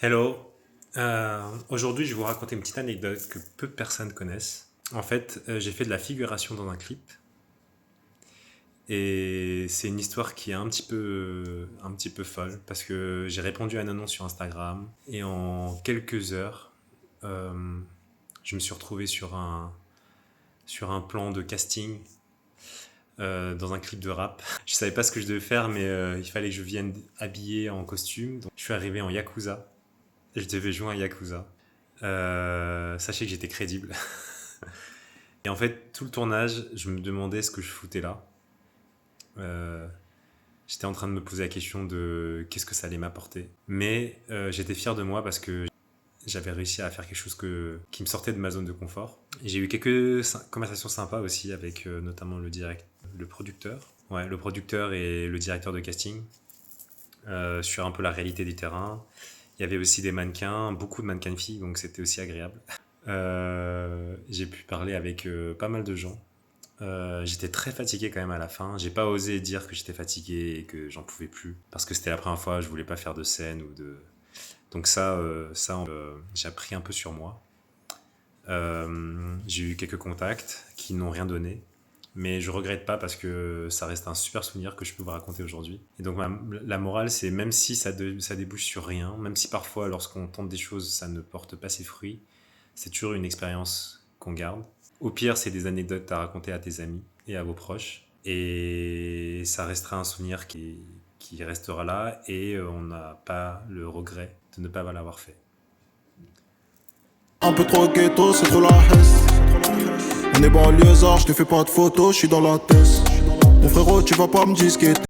Hello. Aujourd'hui, je vais vous raconter une petite anecdote que peu de personnes connaissent. En fait, j'ai fait de la figuration dans un clip et c'est une histoire qui est un petit peu folle parce que j'ai répondu à une annonce sur Instagram et en quelques heures, euh, je me suis retrouvé sur un plan de casting dans un clip de rap. Je savais pas ce que je devais faire, mais il fallait que je vienne habillé en costume. Donc, je suis arrivé en Yakuza. Je devais jouer un Yakuza. Sachez que j'étais crédible. Et en fait, tout le tournage, je me demandais ce que je foutais là. Euh, J'étais en train de me poser la question de qu'est-ce que ça allait m'apporter. Mais j'étais fier de moi parce que j'avais réussi à faire quelque chose qui me sortait de ma zone de confort. Et j'ai eu quelques conversations sympas aussi avec notamment le producteur. Ouais, le producteur et le directeur de casting sur un peu la réalité du terrain. Il y avait aussi des mannequins, beaucoup de mannequins filles, donc c'était aussi agréable. J'ai pu parler avec pas mal de gens. J'étais très fatigué quand même à la fin. J'ai pas osé dire que j'étais fatigué et que j'en pouvais plus parce que c'était la première fois. Je voulais pas faire de scène ou de. Donc j'ai appris un peu sur moi. J'ai eu quelques contacts qui n'ont rien donné, mais je regrette pas parce que ça reste un super souvenir que je peux vous raconter aujourd'hui. Et donc la morale, c'est même si ça débouche sur rien, même si parfois lorsqu'on tente des choses, ça ne porte pas ses fruits, c'est toujours une expérience qu'on garde. Au pire, c'est des anecdotes à raconter à tes amis et à vos proches. Et ça restera un souvenir qui restera là et on n'a pas le regret de ne pas l'avoir fait. Un peu trop ghetto, c'est trop la hesse. On est banlieusard, je te fais pas de photos, je suis dans la tête. Mon frérot, tu vas pas me disquer.